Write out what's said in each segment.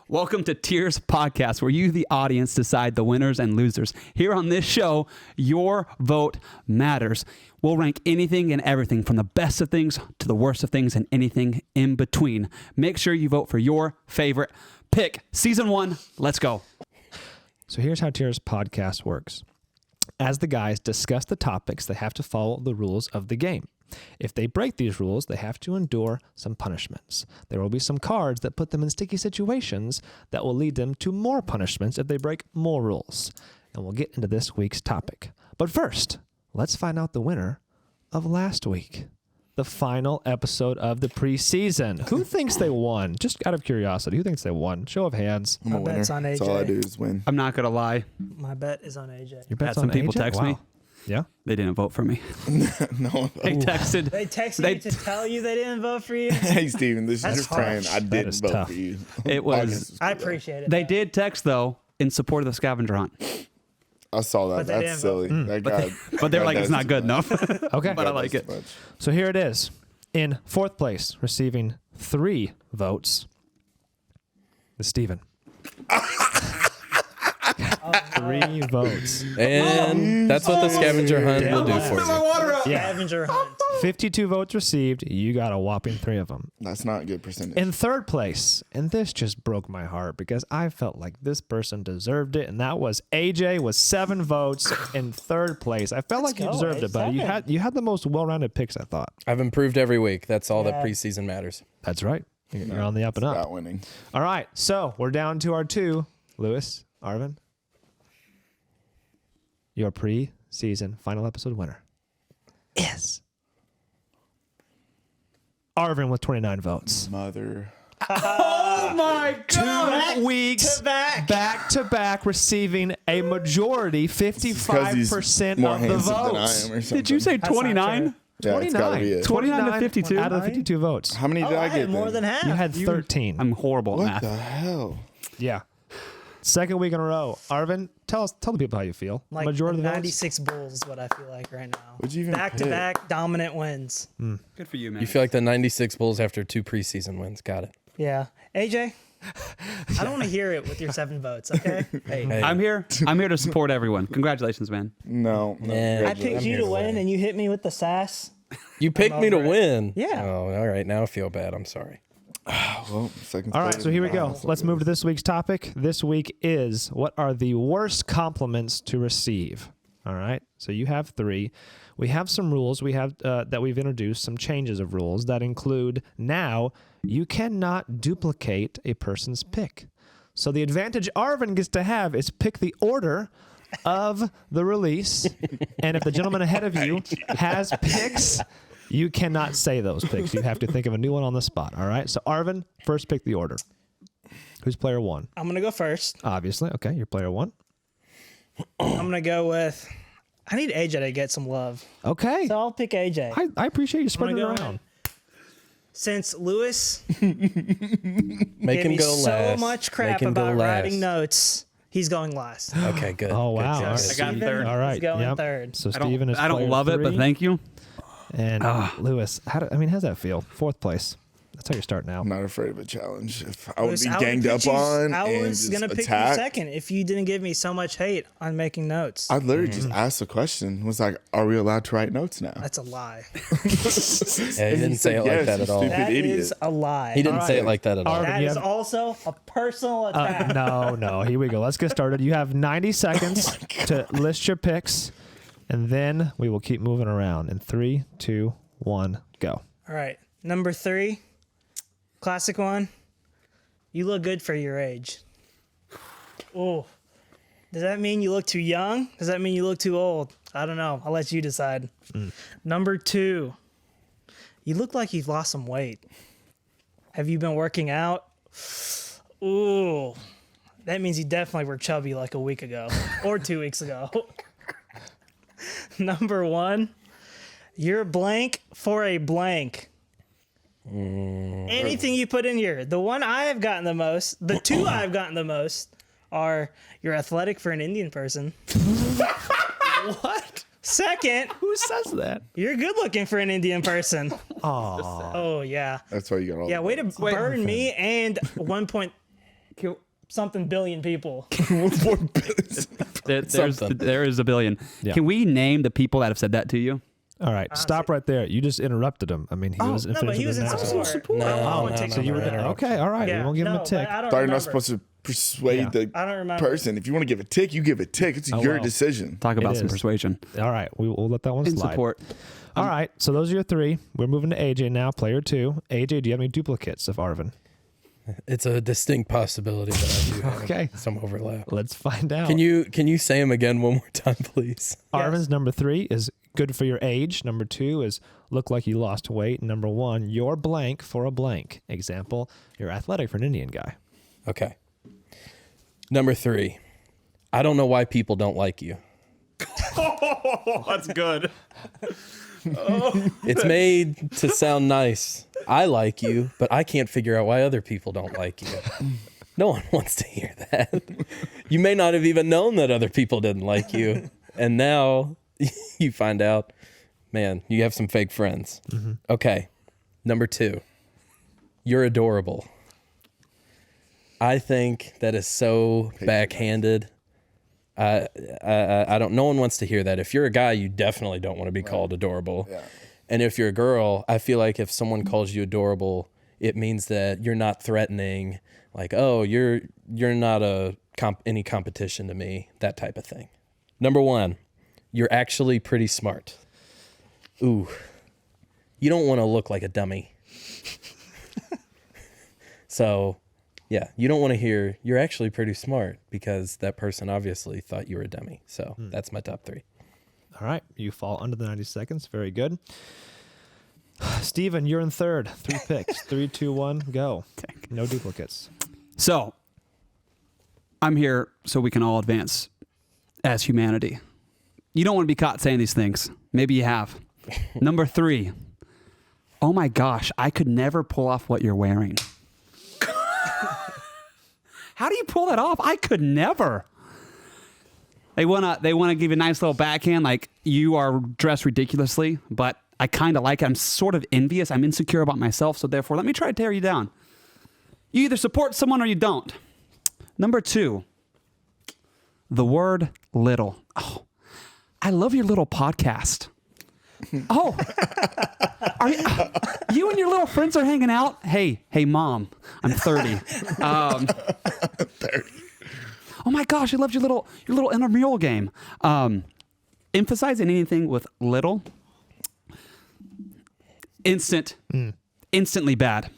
Welcome to Tiers Podcast, where you, the audience, decide the winners and losers. Here on this show, your vote matters. We'll rank anything and everything from the best of things to the worst of things and anything in between. Make sure you vote for your favorite pick. Season 1, let's go. So here's how Tiers Podcast works. As the guys discuss the topics, they have to follow the rules of the game. If they break these rules, they have to endure some punishments. There will be some cards that put them in sticky situations that will lead them to more punishments if they break more rules. And we'll get into this week's topic. But first, let's find out the winner of last week. The final episode of the preseason. Who thinks they won? Just out of curiosity, who thinks they won? Show of hands. I'm a winner. bet's on AJ. That's all I do is win. I'm not going to lie. My bet is on AJ. Your bet's Had some on people AJ? text me. Wow. Yeah? They didn't vote for me. No. They texted. They texted you to tell you they didn't vote for you? Hey, Steven, this That's is your friend. harsh. I didn't is vote tough. for you. It was. I appreciate it. They though. did text, though, in support of the scavenger hunt. I saw that. But they That's didn't silly. That guy, But they're that like, it's does not too good much. enough. Okay. But I That like does it. too much. So here it is. In fourth place, receiving 3 votes, is Steven. 3 votes. And that's what the scavenger hunt will do for you. Yeah. Scavenger hunt. 52 votes received. You got a whopping 3 of them. That's not a good percentage. In third place, and this just broke my heart because I felt like this person deserved it, and that was AJ with 7 votes in third place. I felt like you go, deserved it, buddy. You had the most well-rounded picks, I thought. I've improved every week. That's all Yeah. that preseason matters. That's right. You're on the up and It's up. about winning. All right, so we're down to our 2. Lewis, Arvin, your pre-season final episode winner is Arvin with 29 votes. Mother. Oh my God! 2 weeks back. to back, receiving a majority, 55% more of the handsome than I votes. am or something. Did you say That's not 29? true. Yeah, it's gotta be it. 29 to 52? out of the 52 votes. How many did Oh, I I get had more then? than half. You had 13. I'm horrible What at the math. hell? Yeah. Second week in a row. Arvin, tell the people how you feel. Like Majority of the votes. 96 Bulls is what I feel like right now. What'd you even Back to pick? back dominant wins. Good for you, man. You feel like the 96 Bulls after 2 preseason wins. Got it. Yeah. AJ, I don't want to hear it with your 7 votes, okay? Hey, I'm here to support everyone. Congratulations, man. No. Yeah. I picked you to win and you hit me with the sass. you picked me to over it. win. Yeah. Oh, all right. Now I feel bad. I'm sorry. Well, second All right, place. so here we go. Wow, Let's move to this week's topic. This week is what are the worst compliments to receive? All right, so you have 3. We have some rules we have that we've introduced, some changes of rules that include now you cannot duplicate a person's pick. So the advantage Arvin gets to have is pick the order of the release, and if the gentleman ahead of you has picks, you cannot say those picks. You have to think of a new one on the spot. All right. So Arvin, first pick the order. Who's player 1? I'm going to go first. Obviously. Okay. You're player 1. I'm going to go with, I need AJ to get some love. Okay. So I'll pick AJ. I appreciate you spreading it go around. Since Lewis Make gave him me go so last. much crap Make him go about last. writing notes, he's going last. Okay, good. Oh, Good wow. choice. All right. I got Steven third. All right. is going Yep. third. So I don't, Steven is I don't player love it, but 3. thank you. And Lewis, how's that feel? 4th place. That's how you're starting out. I'm not afraid of a challenge. If I would Lewis, be I ganged up pick you- on I and was just going to pick you attacked, second if you didn't give me so much hate on making notes. I literally just asked the question. Was like, are we allowed to write notes now? That's a lie. Yeah, he And didn't say said it like yes, that you at all. stupid That idiot. is a lie. He didn't say it like that at all. Arvin, That you is have- also a personal attack. No. Here we go. Let's get started. You have 90 seconds to list your picks, and then we will keep moving around. In 3, 2, 1, go. All right. Number 3, classic one. You look good for your age. Oh. Does that mean you look too young? Does that mean you look too old? I don't know. I'll let you decide. Number 2, you look like you've lost some weight. Have you been working out? Ooh. That means you definitely were chubby like a week ago or 2 weeks ago. Number 1, you're blank for a blank. Anything you put in here. The one I have gotten the most, the 2 I've gotten the most are you're athletic for an Indian person. What? Second, Who says that? you're good looking for an Indian person. Oh, Oh, yeah. That's why you got all. Yeah, way to burn me and 1.3 something billion people. There is a billion. Yeah. Can we name the people that have said that to you? All right, stop right there. You just interrupted him. I mean, he was No, but finished he was with in the announcement. support. No, I don't no, want to take So you were no. okay. All right, we won't give him a tick. I don't Thought you're remember. not supposed to persuade Yeah. the I don't remember. person. If you want to give a tick, you give a tick. It's your well. decision. Talk about some is. persuasion. All right, we'll let that one In slide. support. All right, so those are your three. We're moving to AJ now, player 2. AJ, do you have any duplicates of Arvin? It's a distinct possibility that I do have Okay. some overlap. Let's find out. Can you say them again one more time, please? Arvin's number 3 is good for your age. Number 2 is look like you lost weight. Number 1, you're blank for a blank. Example, you're athletic for an Indian guy. Okay. Number 3, I don't know why people don't like you. That's good. It's made to sound nice. I like you, but I can't figure out why other people don't like you. No one wants to hear that. You may not have even known that other people didn't like you. And now you find out, man, you have some fake friends. Okay. Number 2, you're adorable. I think that is so backhanded. I don't. No one wants to hear that. If you're a guy, you definitely don't want to be called adorable. Yeah. And if you're a girl, I feel like if someone calls you adorable, it means that you're not threatening. Like, oh, you're not any competition to me. That type of thing. Number 1, you're actually pretty smart. Ooh, you don't want to look like a dummy. So. Yeah, you don't want to hear you're actually pretty smart because that person obviously thought you were a dummy. So that's my top 3. All right, you fall under the 90 seconds. Very good. Steven, you're in third. 3 picks. 3, 2, 1, go. No duplicates. So, I'm here so we can all advance as humanity. You don't want to be caught saying these things. Maybe you have. Number 3. Oh my gosh, I could never pull off what you're wearing. How do you pull that off? I could never. They wanna give you a nice little backhand, like you are dressed ridiculously, but I kind of like it. I'm sort of envious. I'm insecure about myself, so therefore, let me try to tear you down. You either support someone or you don't. Number 2, the word little. Oh, I love your little podcast. Oh, you and your little friends are hanging out? Hey, Mom, I'm 30. 30. Oh my gosh, I loved your little intramural game. Emphasizing anything with little, instantly bad.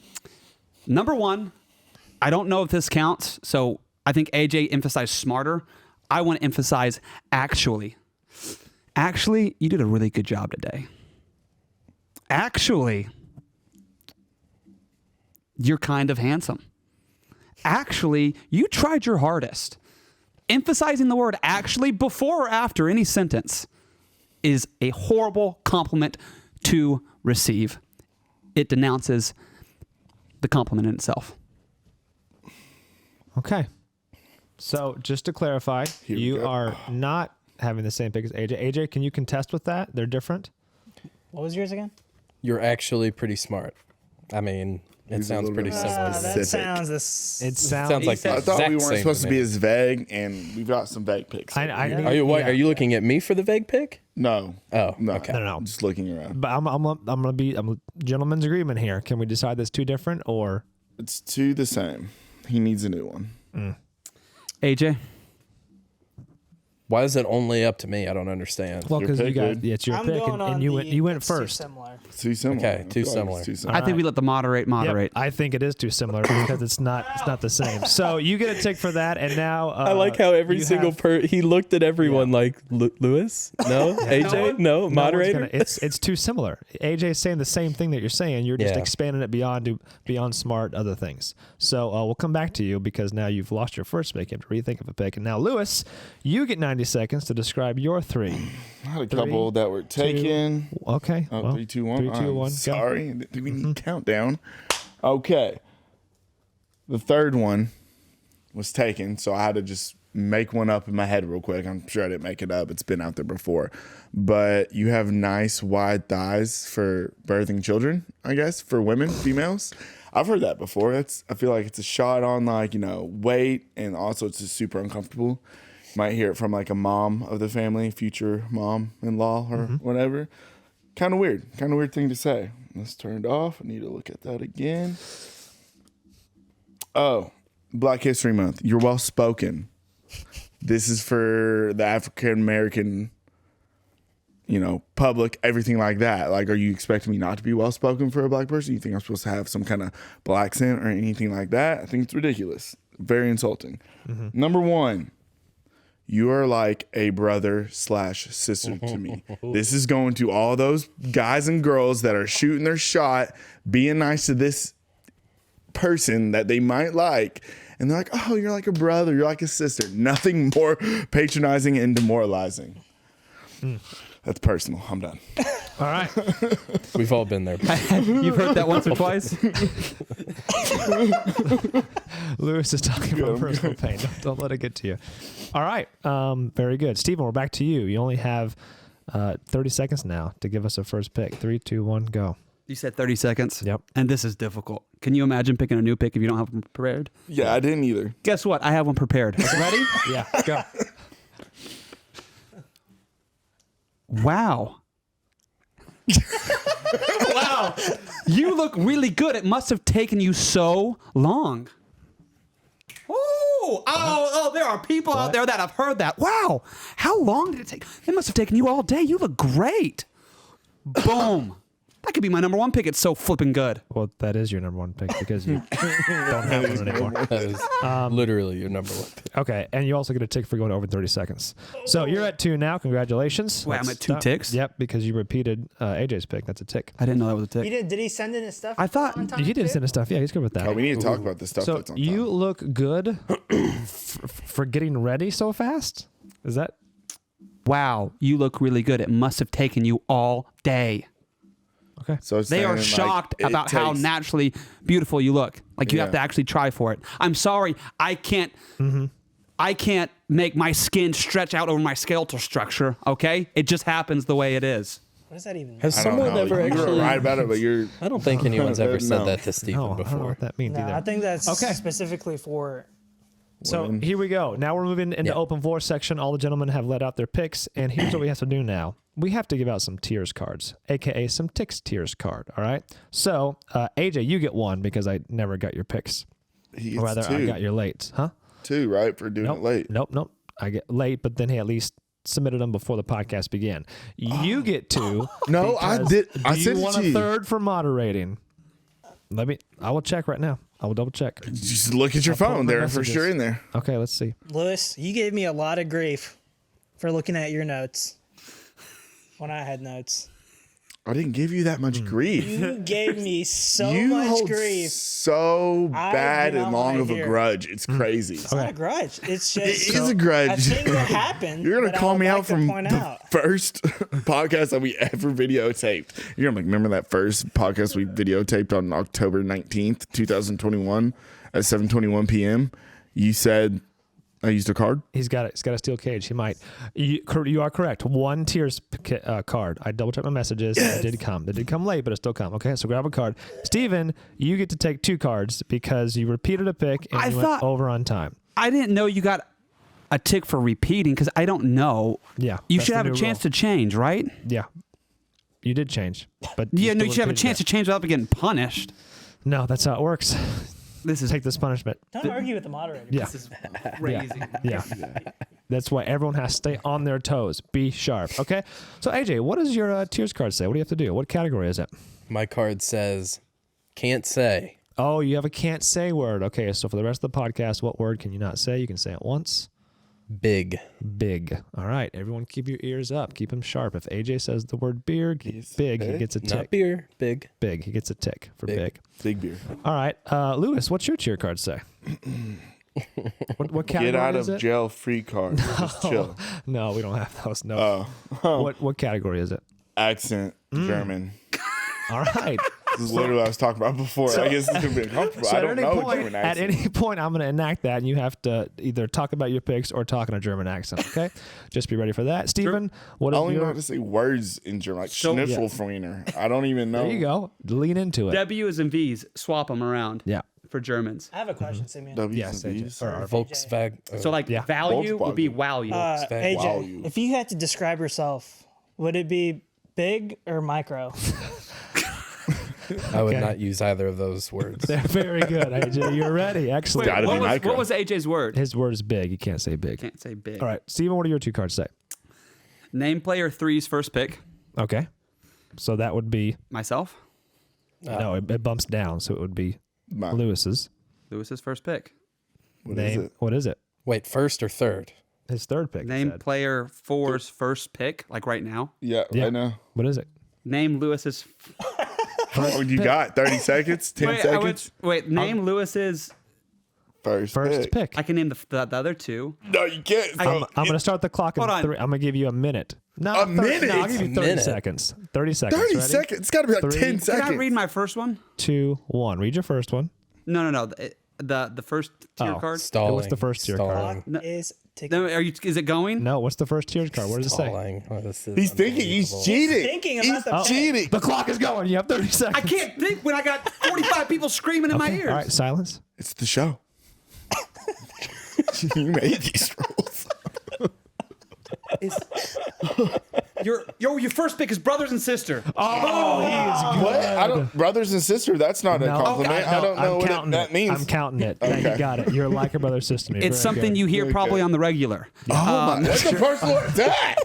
Number 1, I don't know if this counts, so I think AJ emphasized smarter. I want to emphasize actually. Actually, you did a really good job today. Actually, you're kind of handsome. Actually, you tried your hardest. Emphasizing the word actually before or after any sentence is a horrible compliment to receive. It denounces the compliment in itself. Okay. So just to clarify, Here we you go. are not having the same pick as AJ. AJ, can you contest with that? They're different. What was yours again? You're actually pretty smart. I mean, it He's a sounds little pretty bit similar. That specific. sounds this. It Sounds like I the thought we exact weren't same supposed to me. be as vague, and we've got some vague picks. I over here. Are you yeah. Are you looking at me for the vague pick? No. Oh, No. okay. No. I'm just looking around. But I'm a gentleman's agreement here. Can we decide that's 2 different or? It's 2 the same. He needs a new one. AJ? Why is it only up to me? I don't understand. Well, Your because you pick, got dude. it's your I'm pick, going on and you went it's too first. similar. It's too similar. Okay, I too feel like similar. it's too similar. I think we let the moderate. Yep, I think it is too similar because it's not the same. So you get a tick for that, and now I like how every you single have- he looked at everyone like Lewis, no, AJ, no, no one's moderator. gonna- it's too similar. AJ's saying the same thing that you're saying. You're just Yeah. expanding it beyond smart other things. So we'll come back to you because now you've lost your first pick. You have to rethink of a pick. And now Lewis, you get 90 seconds to describe your 3. I had a couple that were taken. Okay. Oh, well, 3, 2, 1. 3, 2, 1. Go. Sorry. Do we need countdown? Okay. The third one was taken, so I had to just make one up in my head real quick. I'm sure I didn't make it up. It's been out there before. But you have nice wide thighs for birthing children, I guess, for women, females. I've heard that before. I feel like it's a shot on like, weight, and also it's just super uncomfortable. You might hear it from like a mom of the family, future mom-in-law or whatever. Kind of weird thing to say. Let's turn it off. I need to look at that again. Oh, Black History Month. You're well spoken. This is for the African American, public, everything like that. Like, are you expecting me not to be well spoken for a black person? You think I'm supposed to have some kind of black accent or anything like that? I think it's ridiculous. Very insulting. Number one, you are like a brother/sister to me. This is going to all those guys and girls that are shooting their shot, being nice to this person that they might like. And they're like, oh, you're like a brother. You're like a sister. Nothing more patronizing and demoralizing. That's personal. I'm done. All right. We've all been there. You've heard that once or twice? Lewis is talking about personal pain. Don't let it get to you. All right. Very good. Stephen, we're back to you. You only have 30 seconds now to give us a first pick. 3, 2, 1, go. You said 30 seconds? Yep. And this is difficult. Can you imagine picking a new pick if you don't have one prepared? Yeah, I didn't either. Guess what? I have one prepared. Ready? Yeah, go. Wow. Wow. You look really good. It must have taken you so long. Oh, there are people out there that have heard that. Wow. How long did it take? It must have taken you all day. You look great. Boom. That could be my number one pick. It's so flipping good. Well, that is your number one pick because you don't have one anymore. That is literally your number one pick. Okay, and you also get a tick for going over 30 seconds. So you're at 2 now. Congratulations. Wait, I'm Let's at 2 stop. ticks? Yep, because you repeated AJ's pick. That's a tick. I didn't know that was a tick. Did he send in his stuff? I thought on time, He did too? send us stuff. Yeah, he's good with that. Oh, we need to talk about this stuff So that's on you top. look good for getting ready so fast? Is that? Wow, you look really good. It must have taken you all day. Okay. So it's They are saying, like, shocked it about how takes- naturally beautiful you look. Like you have Yeah. to actually try for it. I'm sorry, I can't. I can't make my skin stretch out over my skeletal structure. Okay, it just happens the way it is. What does that even mean? Has I don't someone know. ever You were actually? right about it, but you're. I don't think anyone's ever said No. that to Stephen No, I don't know before. what that means No, either. I think that's Okay. specifically for. So Women. here we go. Now we're moving into Yeah. open floor section. All the gentlemen have let out their picks, and here's what we have to do now. We have to give out some tiers cards, aka some ticks tiers card. All right. So AJ, you get one because I never got your picks. He Or gets rather, I two. got your late, huh? Two, right? For doing Nope. it late. Nope. I get late, but then he at least submitted them before the podcast began. You get two. No, I because did. I do sent you it want to a you. third for moderating? I will check right now. I will double check. Just look at your I'll pull phone. up my They're for messages. sure in there. Okay, let's see. Lewis, you gave me a lot of grief for looking at your notes when I had notes. I didn't give you that much grief. You gave me so You much hold grief. so I bad do not and long wanna of a hear it. grudge. It's crazy. It's not a grudge. It's It just is a a grudge. thing that happened. You're gonna that I call would me like out to from point the out. first podcast that we ever videotaped. You're gonna be like, remember that first podcast we videotaped on October 19th, 2021 at 7:21 p.m. You said I used a card. He's got it. He's got a steel cage. He might. You are correct. One tiers card. I double checked my messages. It did come. They did come late, but it still come. Okay, so grab a card. Steven, you get to take 2 cards because you repeated a pick and I you thought- went over on time. I didn't know you got a tick for repeating because I don't know. Yeah, You that's should the have a new chance rule. to change, right? Yeah, you did change, but Yeah, no, still you should have a repeated chance to it. change without getting punished. No, that's how it works. This is Take this punishment. Don't argue with the moderator. Yeah, this is crazy. yeah. That's why everyone has to stay on their toes. Be sharp. Okay. So AJ, what does your tiers card say? What do you have to do? What category is it? My card says, "Can't say." Oh, you have a can't say word. Okay, so for the rest of the podcast, what word can you not say? You can say it once. Big. Big. All right, everyone keep your ears up. Keep them sharp. If AJ says the word big, he big? gets a Not tick. beer. Big. Big. He gets a tick for Big. big. Big beer. All right, Lewis, what's your tier card say? What category Get out is of it? jail free card. Just chill. No, we don't have those. No. Oh, What category is it? accent Mm. German. All right. This is literally what I was talking about before. I guess it's gonna be uncomfortable. So I don't know a German at accent. any point, I'm going to enact that, and you have to either talk about your picks or talk in a German accent. Okay, just be ready for that. Stephen, what I is only know your? how to say words in German, like So- Schnitzelfreiner. I don't even know. There you go. Lean into it. W's and V's, swap them around Yeah. for Germans. I have a question, Simeon. W's Yes, and AJ. V's. Or Volkswagen. So like Yeah. value would be Volkswagen. wow you. AJ, Wow. if you had to describe yourself, would it be big or micro? I would Okay. not use either of those words. They're very good, AJ. You're ready. Excellent. Gotta be what, was, micro. what was AJ's word? His word is big. You can't say big. Can't say big. All right, Stephen, what do your two cards say? Name player 3's first pick. Okay. So that would be Myself. no, it bumps down, so it would be Mine. Lewis's Lewis's first pick. What is name. it? What is it? Wait, first or third? His third pick. he Name said. player 4's first pick, like right now. Yeah, Yeah. I know. What is it? Name Lewis's. Oh, you got 30 seconds? 10 Wait, seconds? name Lewis's. First First pick. I can name the other two. No, you can't. I'm going to start the clock in Hold on. 3. I'm going to give you a minute. No, A minute? No, I'll give you 30 minute. seconds. 30 seconds. 30 Ready? seconds. It's got to be like 3. 10 Can seconds. Can I read my first one? 2, 1. Read your first one. No. The first tier Oh. card. Stalling. What's the first tier card? Stalling. No. Is ticking. No, is it going? No, what's the first tier card? What does it say? Stalling. Oh, this is He's thinking. He's unbelievable. cheating. thinking He's about the pick. cheating. The clock is going. You have 30 seconds. I can't think when I got 45 people screaming in my ears. All right, silence. It's the show. You made these rules. Your first pick is brothers and sister. Oh, he is What? I don't. Brothers and sister. That's not a compliment. I don't know what that means. I'm counting it. Yeah, you Okay. got it. You're like a brother sister to me. It's Very something good. you hear Very probably good. on the regular. Oh my! That's a personal attack.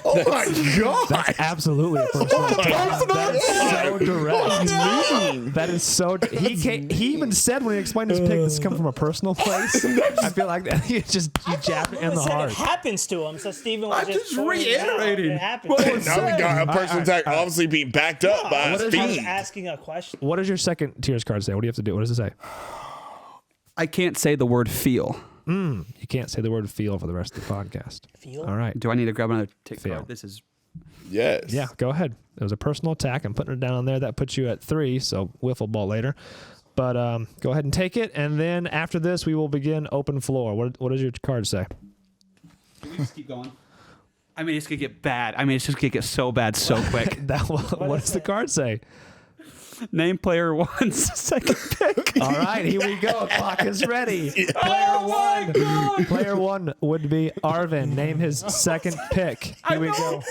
Oh my god! Absolutely a personal attack. Personal That's so attack. direct. That is so. He even said when he explained his pick, this come from a personal place. I feel like that you jabbed it in the Lewis said heart. it happens to him, so Steven was I'm just pointing it out. reiterating. It happens. Now we got a personal attack, obviously being backed up by I was speed. asking a question. What does your second tiers card say? What do you have to do? What does it say? I can't say the word feel. You can't say the word feel for the rest of the podcast. Feel? All right. Do I need to grab another tick Feel. card? This is Yes. Yeah, go ahead. It was a personal attack. I'm putting it down there. That puts you at 3, so wiffle ball later. But go ahead and take it, and then after this, we will begin open floor. What does your card say? Can we just keep going? I mean, it's gonna get bad. I mean, it's just gonna get so bad so quick. What does the card say? Name player 1's second pick. All right, here we go. Clock is ready. Oh my god! Player 1 would be Arvin. Name his second pick. Here we go.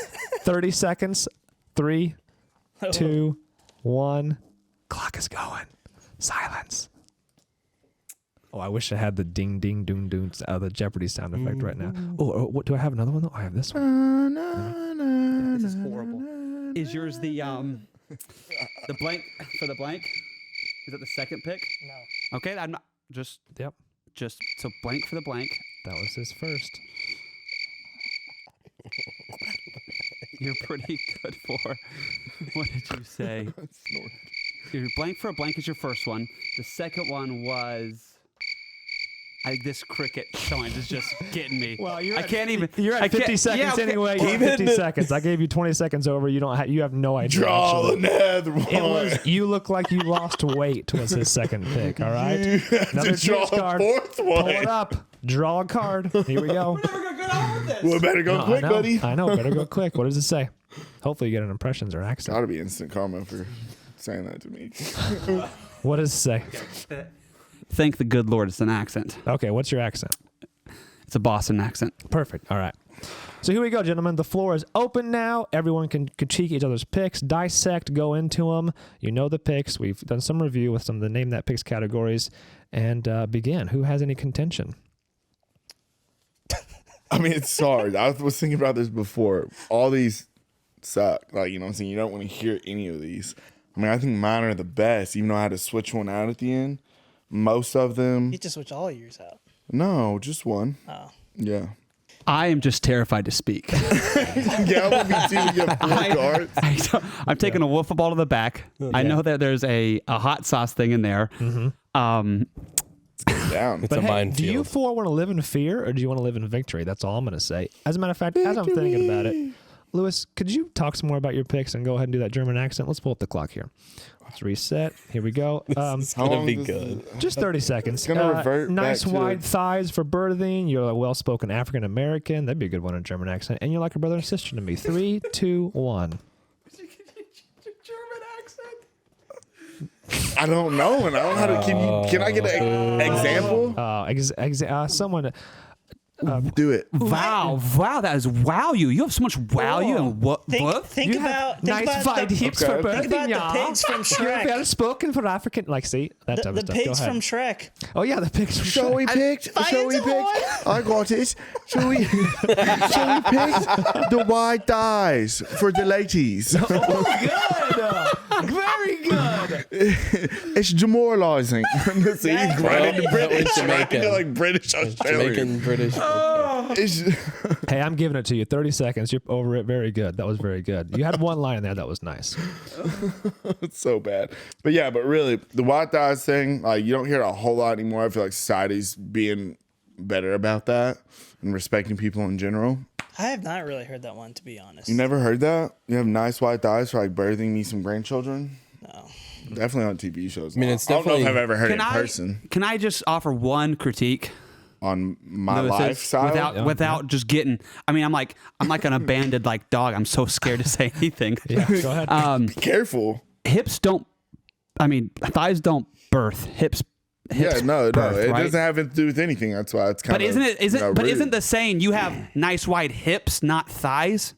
30 seconds. 3, 2, 1. Clock is going. Silence. Oh, I wish I had the ding, ding, doon, doon, the Jeopardy sound effect right now. Oh, what do I have? Another one? though? I have this one. This is horrible. Is yours the blank for the blank? Is that the second pick? No. Okay, I'm not just Yep, so blank for the blank. that was his first. You're pretty good for. What did you say? Your blank for a blank is your first one. The second one was. This cricket sound is just getting me. Well, I can't even. You're I at 50 can't- seconds yeah, okay. anyway. You have 50 seconds. I gave you 20 seconds over. You don't. You have no idea. Draw actually. another one. It was you look like you lost weight was his second pick. All right. You have Another to draw choose card. a fourth Pull one. it up. Draw a card. Here we go. We're never gonna get on with this. Well, better go No, quick, I know. buddy. I know. Better go quick. What does it say? Hopefully you get an impressions or accent. Gotta be instant karma for saying that to me. What does it say? Thank the good Lord, it's an accent. Okay. What's your accent? It's a Boston accent. Perfect. All right. So here we go, gentlemen. The floor is open now. Everyone can critique each other's picks, dissect, go into them. You know the picks. We've done some review with some of the Name That Picks categories, and begin. Who has any contention? I mean, it's hard. I was thinking about this before. All these suck. Like, you know what I'm saying? You don't want to hear any of these. I mean, I think mine are the best, even though I had to switch one out at the end. Most of them. You just switch all yours out. No, just one. Oh. Yeah. I am just terrified to speak. Yeah, I'm gonna be too. You get 4 cards. I'm taking a wiffle ball to the back. I know that there's a hot sauce thing in there. Down. It's a Hey, minefield. do you four want to live in fear or do you want to live in victory? That's all I'm going to say. As a matter of fact, as I'm thinking about it, Lewis, could you talk some more about your picks and go ahead and do that German accent? Let's pull up the clock here. Let's reset. Here we go. It's How gonna long be does good. this- Just 30 seconds. gonna revert nice back to- wide thighs for birthing. You're a well-spoken African American. That'd be a good one in German accent. And you're like a brother and sister to me. 3, 2, 1. I don't know, and I don't know how to. Can I get an example? Someone. Do it. Wow, that is wow you. You have so much wow you and what? Think about the, hips Okay. for Think birthing. about the pigs from You're Shrek. well-spoken for African. Like, see that type the of stuff. Go pigs ahead. from Shrek. Oh yeah, the pigs from Shall we pick? Shall we pick? I got it. Shall we? Shall we pick the white dies for the ladies? Very good. It's demoralizing. See, That- he's grinding to That British. was Jamaican. Right? Like British Australian. Jamaican, British. It's- Hey, I'm giving it to you. 30 seconds. You're over it. Very good. That was very good. You had one line there that was nice. it's so bad. But yeah, but really, the white thighs thing, like you don't hear it a whole lot anymore. I feel like society's being better about that and respecting people in general. I have not really heard that one, to be honest. You never heard that? You have nice white thighs for like birthing me some grandchildren? No. Definitely on TV shows. I mean, it's I don't know if definitely- I've ever heard it in person Can I just offer one critique? on my Lewis's, lifestyle. without just getting. I mean, I'm like an abandoned like dog. I'm so scared to say anything. Yeah, go ahead. Be careful. Hips don't. I mean, thighs don't birth. Hips. Yeah, no, birth, it right? doesn't have anything to do with anything. That's why it's kind But of. isn't the saying you have nice wide hips, not thighs?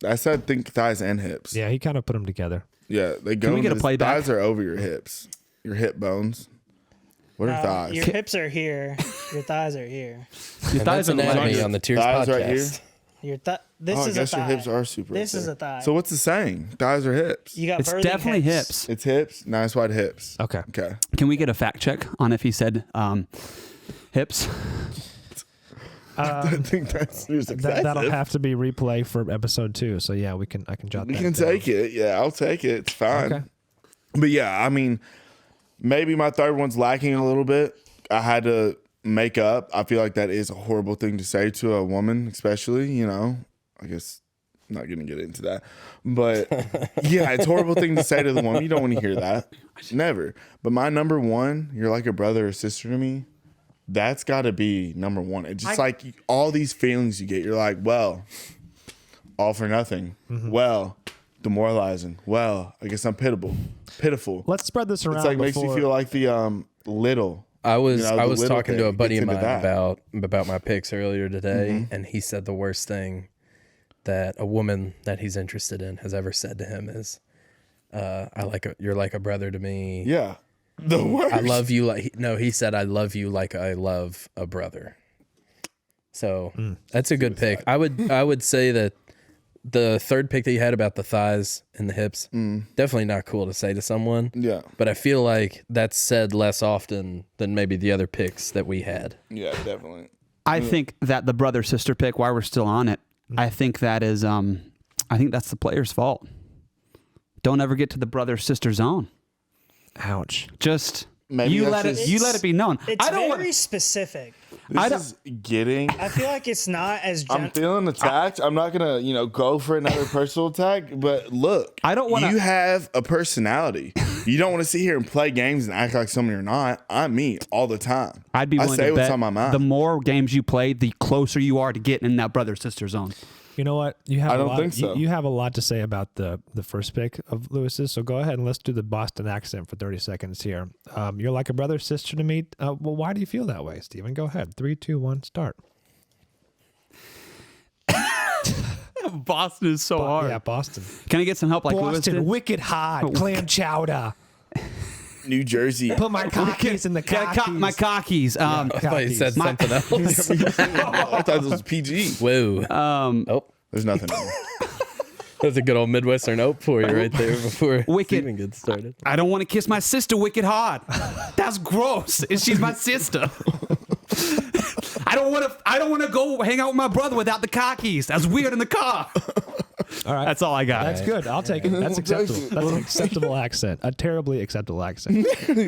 I said think thighs and hips. Yeah, he kind of put them together. Yeah, they go. we get a into- playback? Thighs are over your hips, your hip bones. What are thighs? Your hips are here. Your thighs are here. Your And thighs that's are anatomy legs. on the Tears Thighs podcast. right here? This I is a guess thigh. your hips are super. This right is there. a thigh. So what's the saying? Thighs or hips? You got It's birthing definitely hips. hips. It's hips. Nice wide hips. Okay. Okay. Can we get a fact check on if he said hips? I think that's there's That'll excessive. have to be replay for episode 2. So yeah, I can jot We that can down. take it. Yeah, I'll take it. It's fine. Okay. But yeah, I mean, maybe my third one's lacking a little bit. I had to make up. I feel like that is a horrible thing to say to a woman, especially, you know. I guess I'm not going to get into that. But yeah, it's a horrible thing to say to the woman. You don't want to hear that. Never. But my number one, you're like a brother or sister to me. That's got to be number one. It's just like all these feelings you get. You're like, well, all for nothing. Well, demoralizing. Well, I guess I'm pitiful. Let's spread this around. It's like makes you before- feel like the little. I was You know, I the was little talking to thing a buddy of gets mine into that. about my picks earlier today, and he said the worst thing that a woman that he's interested in has ever said to him is, "You're like a brother to me. Yeah, the worst. I love you like." No, he said, "I love you like I love a brother." So that's a good pick. I would say that the third pick that you had about the thighs and the hips, definitely not cool to say to someone. Yeah, But I feel like that's said less often than maybe the other picks that we had. yeah, definitely. I think that the brother sister pick, while we're still on it, I think that is I think that's the player's fault. Don't ever get to the brother sister zone. Ouch. Just Maybe you that's let it just- you let it be known. It's I don't very want specific. I This don't- is getting. I feel like it's not as I'm feeling attacked. I'm not gonna, go for another personal attack. But look, I don't wanna- You have a personality. You don't want to sit here and play games and act like someone you're not. I'm me all the time. I'd be I willing say to what's bet on my mind. the more games you play, the closer you are to getting in that brother sister zone. You know what? You have I a don't lot, think so. You have a lot to say about the first pick of Lewis's. So go ahead and let's do the Boston accent for 30 seconds here. You're like a brother sister to me. Well, why do you feel that way, Steven? Go ahead. 3, 2, 1, start. Boston is so hard. Yeah, Boston. Can I get some help like Lewis Boston, did? wicked hot, clam chowder. New Jersey. Put my cockies in the Yeah, cockies. my cockies. I thought you said My- something else. I thought this was PG. Whoa. Oh, There's nothing. in there. that's a good old Midwestern ope for you right there before Wicked. Steven gets started. I don't want to kiss my sister wicked hard. That's gross. She's my sister. I don't want to go hang out with my brother without the cockies. That's weird in the car. All right. That's all I got. That's good. I'll take it. That's acceptable. That's an acceptable accent. A terribly acceptable accent.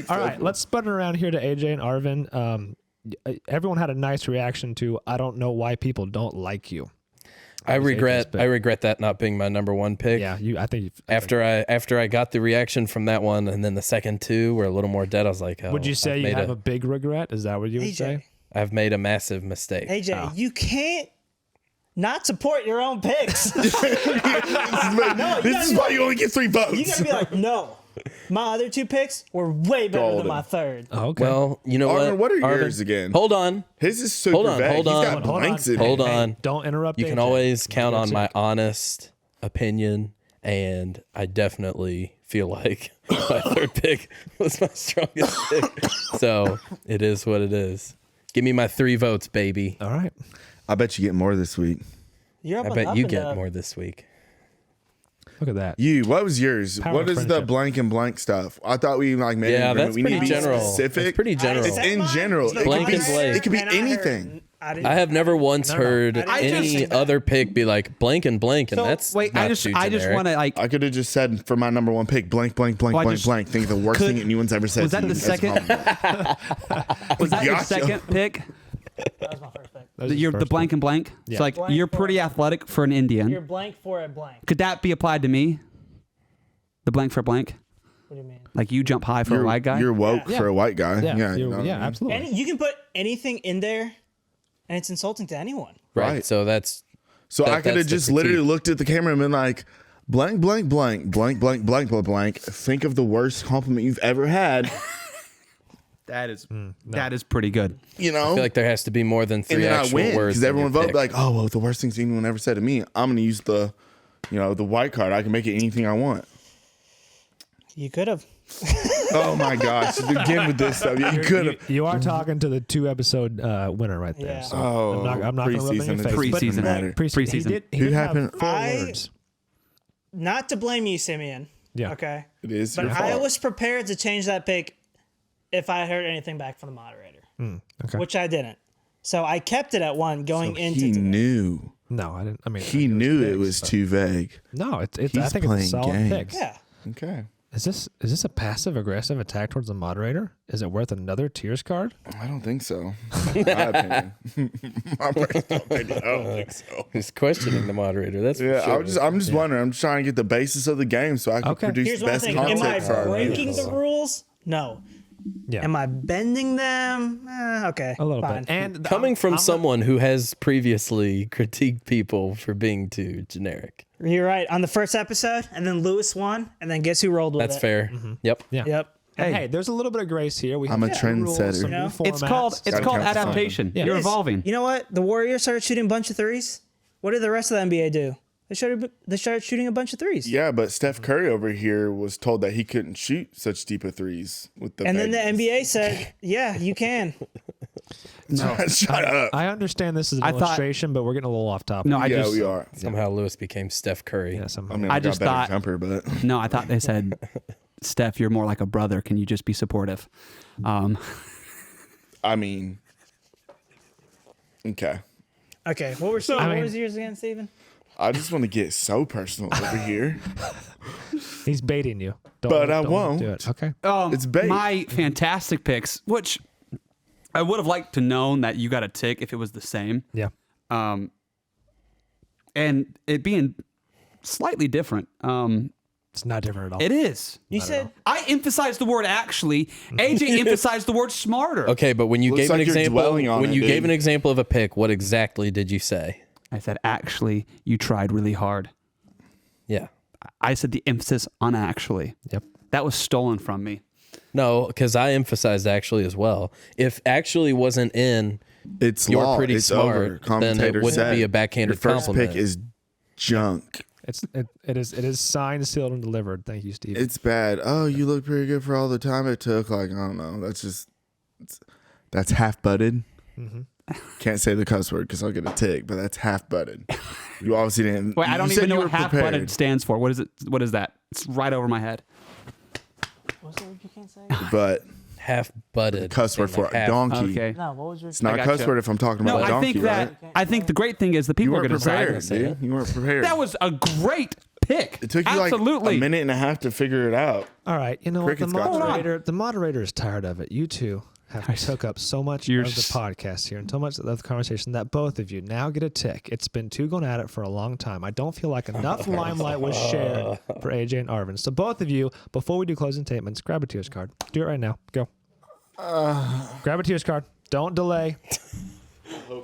All right. Let's spin it around here to AJ and Arvin. Everyone had a nice reaction to, I don't know why people don't like you. I regret that not being my number one pick. Yeah, I think After I got the reaction from that one, and then the second two were a little more dead, I was like, oh, would you say you have a big regret? Is that what you would say? I've made a massive mistake. AJ, you can't not support your own picks. This is why you only get 3 votes. You gotta be like, no, my other 2 picks were way better Golden. than my third. Oh, okay. Well, you know Arnold, what are Arvin, yours again? Hold on. His is super vague. hold He's on. got blanks in Hold it. on. Hey, don't interrupt. You can AJ. always count on my That's it. honest opinion, and I definitely feel like my third pick was my strongest pick. So it is what it is. Give me my 3 votes, baby. All right. I bet you get more this week. You're up I on bet up you and get up. more this week. Look at that. What was yours? Power What of is the friendship. blank and blank stuff? I thought we like made an Yeah, agreement. that's We need to pretty be general. specific. That's pretty general. It's in general. It Blank could be, and blank. It could be And I anything. I have never once heard I any just- other pick be like blank and blank, and that's wait. not I just too want generic. to like. I could have just said for my number one pick, blank, blank, blank, Well, I blank, just- blank. Think of the worst could- thing anyone's ever said. Was that to you. the That's a second? compliment. Was that your Gotcha. second pick? That was my first pick. That was his You're the first blank pick. and blank. Yeah. So like Blank you're for pretty a- athletic for an Indian. You're blank for a blank. Could that be applied to me? The blank for blank. What do you mean? Like you jump high for a white guy. You're woke Yeah. for a white guy. Yeah, Yeah, you know what I mean? absolutely. You can put anything in there, and it's insulting to anyone. right. Right. So that's So I could have that's the just literally critique. looked at the camera and been like, blank, blank, blank, blank, blank, blank, blank, blank. Think of the worst compliment you've ever had. that is pretty good. You know? I feel like there has to be more than 3 and then I actual win words. because in everyone your voted pick. like, oh, well, the worst things anyone ever said to me. I'm going to use the white card. I can make it anything I want. You could have. Oh my gosh. Again with this stuff. You could have. You are talking to the 2-episode winner right there. Yeah. So Oh, I'm not going to rub it in your preseason, face. it But- doesn't matter. Preseason. He Preseason. did, he Who did happened- have 4 I- words. Not to blame you, Simeon. Yeah. Okay. It is But your I fault. was prepared to change that pick if I heard anything back from the moderator, Okay. which I didn't. So I kept it at 1 going into He today. knew. No, I didn't. I mean, He knew it was too vague. No, it's. I He's think it's a playing solid games. pick. Yeah. Okay. Is this a passive aggressive attack towards the moderator? Is it worth another tears card? I don't think so. My opinion. My personal opinion. I don't think so. He's questioning the moderator. That's Yeah, for sure. I'm just wondering. I'm just trying to get the basis of the game so I can Okay. produce Here's the one best thing. Am I content for our breaking viewers. the rules? No. Yeah, Am I bending them? Okay. a little fine. bit. And Coming from I'm- someone who has previously critiqued people for being too generic. You're right. On the first episode, and then Lewis won, and then guess who rolled with That's it? fair. Yep. Yeah. Yep. And Hey. hey, there's a little bit of grace here. We I'm a have new rules, trendsetter. some new You know? It's called formats. it's Gotta called count for something. adaptation. Yeah. You're It is. evolving. You know what? The Warriors started shooting a bunch of threes. What did the rest of the NBA do? They started shooting a bunch of threes. Yeah, but Steph Curry over here was told that he couldn't shoot such deeper threes with the And then the vagueness. NBA said, "Yeah, you can." Shut up. I understand this is an I thought- illustration, but we're getting a little off topic. No, I Yeah, just we are. Somehow Lewis became Steph Curry. Yeah, somehow. I mean, I I just got better thought- jumper, but no. I thought they said, Steph, you're more like a brother. Can you just be supportive? I mean, okay. Okay, what were I what mean- was yours again, Steven? I just want to get so personal over here. He's baiting you. But I don't won't. Do it. Okay. It's bait. My fantastic picks, which I would have liked to known that you got a tick if it was the same. Yeah. And it being slightly different. It's not different at all. It is. You said I emphasized the word actually. AJ emphasized the word smarter. Okay, but when you Looks gave an like you're example, dwelling on when it, you dude. gave an example of a pick, what exactly did you say? I said, actually, you tried really hard. Yeah. I said the emphasis on actually. Yep. That was stolen from me. No, because I emphasized actually as well. If actually wasn't in, It's you're law. pretty It's smart, over. then it Commentator wouldn't said be a backhanded your first compliment. pick is junk. It is signed, sealed, and delivered. Thank you, Steve. It's bad. Oh, you look pretty good for all the time it took. Like, I don't know. That's half butted. Mm-hmm. Can't say the cuss word because I'll get a tick, but that's half butted. You obviously didn't. Wait, I you don't said even know you what were half prepared. butted stands for. What is it? What is that? It's right over my head. what's the word you can't say? But half butted. cuss word for Like a half. donkey. Okay. No, what was your? It's not I a cuss gotcha. word if I'm talking No, about a I donkey, think that right? I think the great thing is the You people are weren't going to decide. prepared, dude. You weren't prepared. That was a great pick. It took you Absolutely. like a minute and a half to figure it out. All right, you know what? Cricket's got you. The moderator is tired of it. You two have took up so much of You're the s- podcast here and so much of the conversation that both of you now get a tick. It's been two going at it for a long time. I don't feel like enough limelight was shared for AJ and Arvin. So both of you, before we do closing statements, grab a Tears card. Do it right now. Go. Grab a Tears card. Don't delay.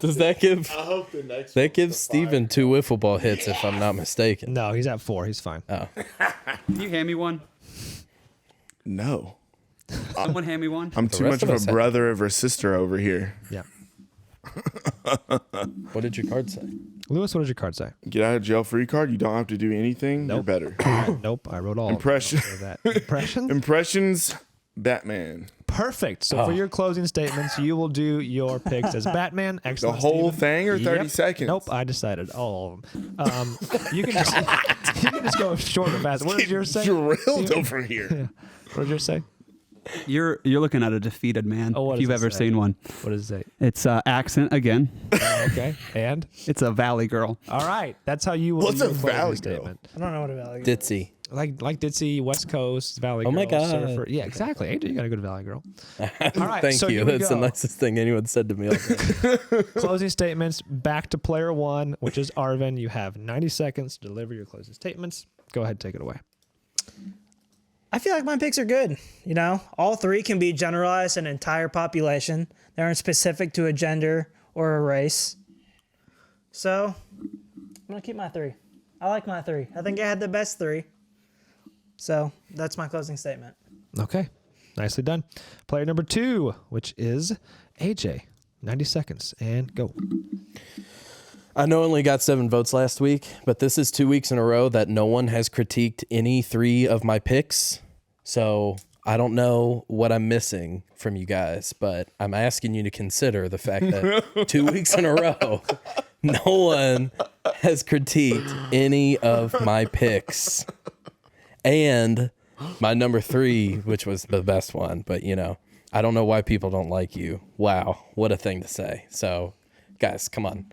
Does that give I hope the next that gives Steven 2 wiffle ball hits if I'm not mistaken? No, he's at 4. He's fine. Oh. Can you hand me one? No. Someone hand me one. I'm too rest much of of a us have- brother of a sister over here. Yeah. What did your card say? Lewis, what does your card say? Get out of jail free card. You don't have to do anything. Nope. You're better. Nope, I wrote all of Impression. them. Don't say that. Impressions? Impressions, Batman. Perfect. So for your closing statements, you will do your picks as Batman. The Excellent. whole Steven. thing or 30 Yep. seconds? Nope, I decided all of them. You can just go short or fast. What did yours say? Drilled over here. What did yours say? You're looking at a defeated man. Oh, what if does you've it ever say? seen one. What does it say? It's accent again. Okay. And It's a valley girl. all right, that's how you will What's do a your closing valley girl? statement. I don't know what a valley. Ditzy. Like Ditzy, West Coast, Valley Girl, Oh my God. Surfer. Yeah, exactly. AJ, you got to go to Valley Girl. All right, Thank so you. here we That's the go. nicest thing anyone said to me all day. Closing statements. Back to player one, which is Arvin. You have 90 seconds to deliver your closing statements. Go ahead, take it away. I feel like my picks are good. You know, all three can be generalized an entire population. They aren't specific to a gender or a race. So I'm gonna keep my 3. I like my 3. I think I had the best 3. So that's my closing statement. Okay, nicely done. Player number 2, which is AJ. 90 seconds and go. I know I only got 7 votes last week, but this is 2 weeks in a row that no one has critiqued any 3 of my picks. So I don't know what I'm missing from you guys, but I'm asking you to consider the fact that 2 weeks in a row, no one has critiqued any of my picks. And my number 3, which was the best one, but you know, I don't know why people don't like you. Wow, what a thing to say. So, guys, come on.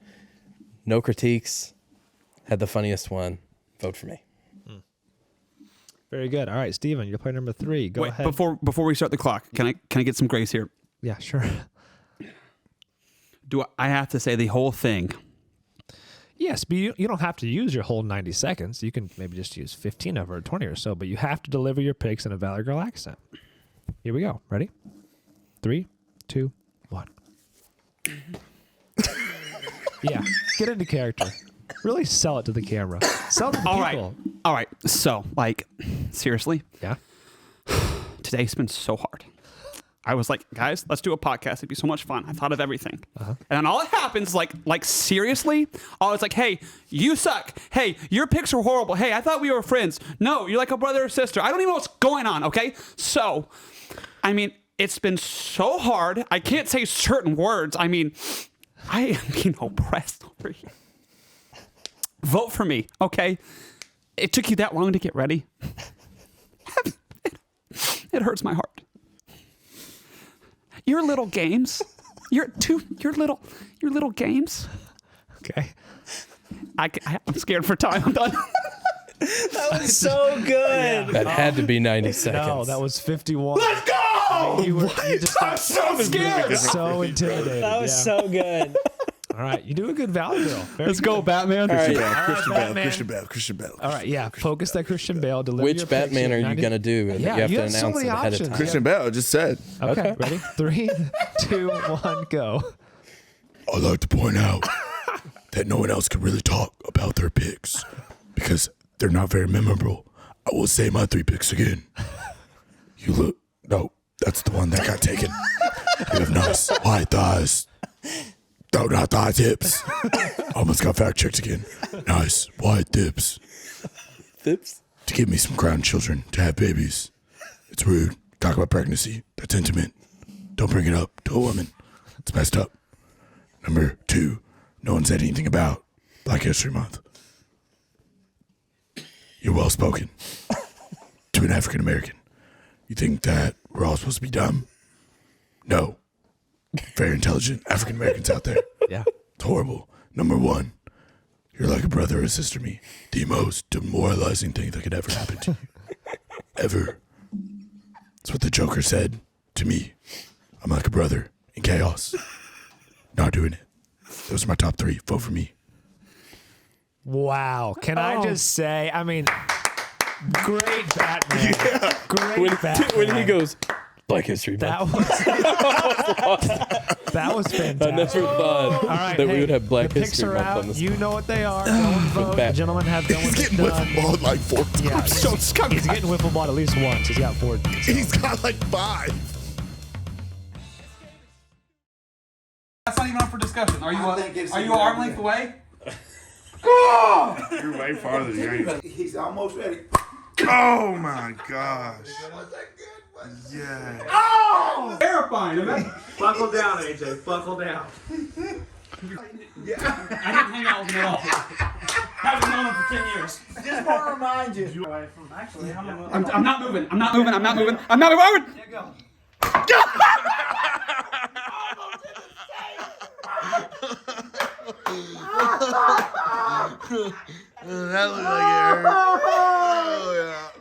No critiques. Had the funniest one. Vote for me. Very good. All right, Steven, you're player number 3. Go Wait, ahead. before we start the clock, can I get some grace here? Yeah, sure. Do I have to say the whole thing? Yes, but you don't have to use your whole 90 seconds. You can maybe just use 15 of it or 20 or so, but you have to deliver your picks in a Valley Girl accent. Here we go. Ready? 3, 2, 1. Yeah, get into character. Really sell it to the camera. Sell it to the All people. right. All right. So, like, seriously, Yeah. today's been so hard. I was like, guys, let's do a podcast. It'd be so much fun. I thought of everything. And then all that happens, like seriously, I was like, hey, you suck. Hey, your picks are horrible. Hey, I thought we were friends. No, you're like a brother or sister. I don't even know what's going on, okay? So, I mean, it's been so hard. I can't say certain words. I mean, I am being oppressed over here. Vote for me, okay? It took you that long to get ready. It hurts my heart. Your little games, your little games. Okay. I'm scared for time. I'm done. That was so good. That had to be 90 seconds. No, that was 51. Let's go! You just I'm so scared. so intimidated. That was so good. All right, you do a good Valley Girl. Very Let's good. go, Batman. Christian All Bale, right, Christian Bale, Batman. Christian Bale, Christian Bale. All right, yeah. Focus that Christian Bale. Deliver your Which picks Batman in are you 90 going to do? Yeah, You have you to have so announce many it ahead of options. time. Christian Bale, I just said. Okay, ready? 3, 2, 1, go. I'd like to point out that no one else can really talk about their picks because they're not very memorable. I will say my 3 picks again. You look, no, that's the one that got taken. You have nice wide thighs. No, not thigh tips. Almost got fact checked again. Nice wide tips. Thips? To give me some grandchildren to have babies. It's rude. Talk about pregnancy. That's intimate. Don't bring it up to a woman. It's messed up. Number 2, no one said anything about Black History Month. You're well spoken to an African American. You think that we're all supposed to be dumb? No. Very intelligent African Americans out there. Yeah. It's horrible. Number 1, You're like a brother or a sister to me. The most demoralizing thing that could ever happen to you. Ever. That's what the Joker said to me. I'm like a brother in chaos. Not doing it. Those are my top 3. Vote for me. Wow. Can I just say, I mean, great Batman. Yeah. Great Batman. When he goes, Black History Month. That was fantastic. I never thought All right, that hey, we would have Black the picks History are Month out. on this. You know what they are. Go and vote. The Bat- gentlemen have done He's what getting they've done. wiffle balled like 4 times. Yeah. So it's coming He's getting wiffle balled at least once. He's got 4. He's got like 5. That's not even up for discussion. Are you an arm length away? You're way farther than you. He's almost ready. Oh my gosh. Yeah. Oh! Terrifying. Buckle down, AJ. Buckle down. I didn't hang out with him at all. Haven't known him for 10 years. Just want to remind you. Actually, I'm gonna I'm not moving. I'm not moving. I'm not moving. I'm not moving. There you go. That looked like it hurt. Oh, yeah.